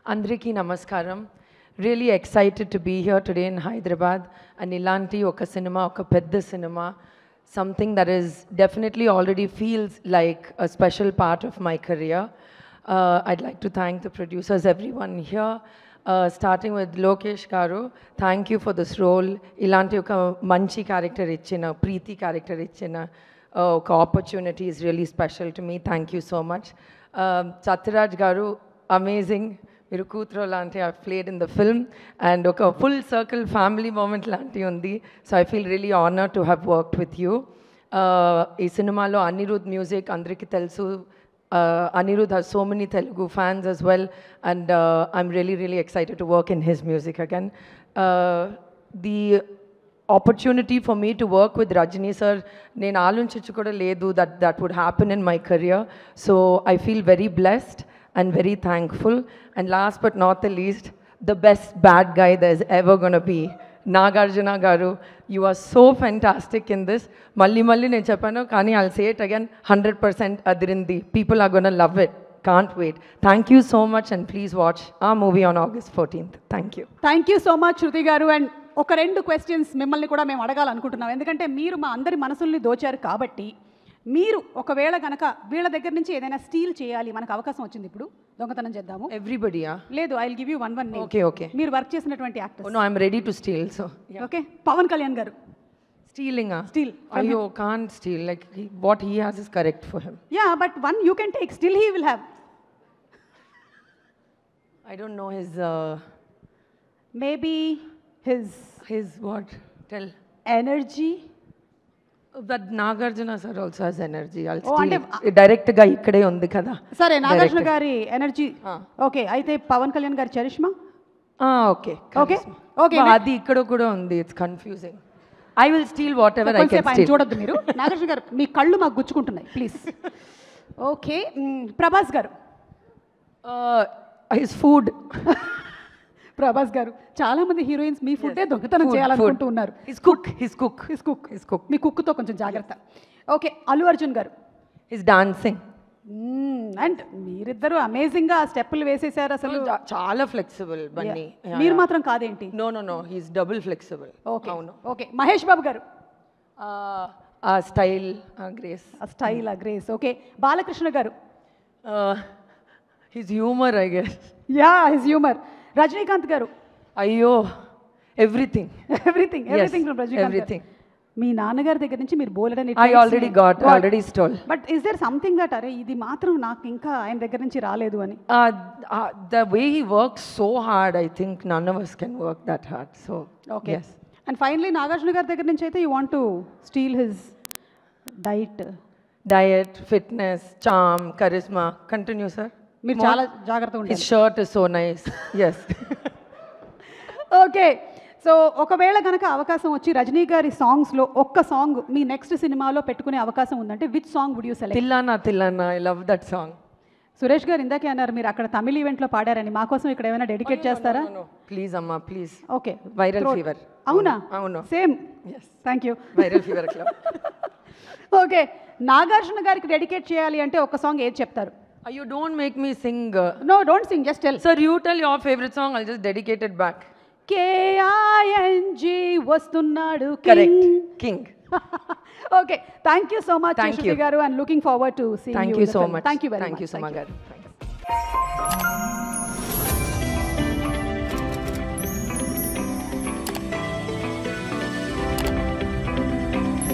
Andriki Namaskaram. Really excited to be here today in Hyderabad. And Ilanti oka cinema, oka pedda cinema. Something that is definitely already feels like a special part of my career. I'd like to thank the producers, everyone here. Starting with Lokesh Garu, thank you for this role. Ilanti oka manchi character ichina, Preeti character ichina. Oka opportunity is really special to me. Thank you so much. Satyaraj Garu, amazing. Miru Kutro lanti I've played in the film and oka full circle family moment lanti undi. So I feel really honored to have worked with you. Ee cinemalo Anirudh music andriki telusu. Anirudh has so many Telugu fans as well, and I'm really excited to work in his music again. The opportunity for me to work with Rajini sir, nenu aalunchichu kuda ledu that would happen in my career. So I feel very blessed and very thankful. And last but not the least, the best bad guy there's ever going to be. Nagarjuna Garu, you are so fantastic in this. Malli nenu cheppanu kani I'll say it again, 100% adirindi. People are going to love it. Can't wait. Thank you so much and please watch our movie on August 14th. Thank you. Thank you so much, Shruti Garu. And ఒక రెండు questions మిమ్మల్ని కూడా మేము అడగాలనుకుంటున్నాం. ఎందుకంటే మీరు మా అందరి మనసుల్ని దోచారు కాబట్టి మీరు ఒకవేళ గనక వీళ్ళ దగ్గర నుంచి ఏదైనా స్టీల్ చేయాలి, మనకు అవకాశం వచ్చింది, ఇప్పుడు దొంగతనం చేద్దాము. ఎవ్రీబడీయా? లేదు, I will give you one name. Okay. మీరు వర్క్ చేసినటువంటి actors. No, I am ready to steal. So okay, Pawan Kalyan గారు. స్టీలింగ్? స్టీల్. అయ్యో, can't steal. Like what he has is correct for him. Yeah, but one you can take. Still he will have. I don't know his maybe his what? Tell. Energy. But Nagarjuna sir also has energy. I'll steal it. Direct ga ikkade undi kada. Sare, Nagarjuna gari energy. Okay, aithe Pavan Kalyan gari charisma. Okay. Okay. Adi ikkado kuda undi. It's confusing. I will steal whatever I can steal. చూడొద్దు మీరు. నాగార్జున గారు, మీ కళ్ళు మాకు గుచ్చుకుంటున్నాయి, please. Okay, Prabhas గారు. His food. Prabhas గారు, చాలా మంది heroines మీ ఫుడ్డే దొంగతనం చేయాలనుకుంటూ ఉన్నారు. His cook. మీ కుక్తో కొంచెం జాగ్రత్త. Okay, Allu Arjun garu. His dancing. And మీరిద్దరు అమేజింగ్ గా స్టెప్పులు వేసేసారు. అసలు చాలా ఫ్లెక్సిబుల్ బన్నీ. మీరు మాత్రం కాదేంటి? No, his double flexible. Okay, Mahesh Babu garu. Style, grace. Okay, Balakrishna garu. His humour, I guess. Yeah, his humour. Rajinikanth garu. అయ్యో, ఎవ్రీథింగ్ ఫ్రమ్ రజనీకాంత్. మీ నాన్నగారి దగ్గర నుంచి మీరు బోలెడని I already stole. But is there something that అరే ఇది మాత్రం నాకు ఇంకా ఆయన దగ్గర నుంచి రాలేదు అని? The way he works so hard, I think none of us can work that hard. So okay, yes. And finally, Nagarjuna గారి దగ్గర నుంచి అయితే you want to steal his diet, fitness, charm, charisma. Continue, sir. మీరు చాలా జాగ్రత్తగా ఉండండి. His shirt is so nice. Yes. Okay, so ఒకవేళ కనుక అవకాశం వచ్చి రజనీ గారి సాంగ్స్లో ఒక్క సాంగ్ మీ నెక్స్ట్ సినిమాలో పెట్టుకునే అవకాశం ఉందంటే which song would you select? Thillana, I love that song. Suresh గారు ఇందాకే అన్నారు మీరు అక్కడ తమిళ ఈవెంట్లో పాడారని, మా కోసం ఇక్కడ ఏమైనా డెడికేట్ చేస్తారా? ప్లీజ్ అమ్మా, ప్లీజ్. Okay, viral fever. అవును, same. Thank you. Viral fever club. Okay, Nagarjuna గారికి డెడికేట్ చేయాలి అంటే ఒక సాంగ్ ఏది చెప్తారు? You don't make me sing. No, don't sing, just tell. Sir, you tell your favorite song, I'll just dedicate it back. K-I-N-G వస్తున్నాడు king. Okay, thank you so much, Shruti garu, and looking forward to seeing you in the film. Thank you very much. Thank you so much.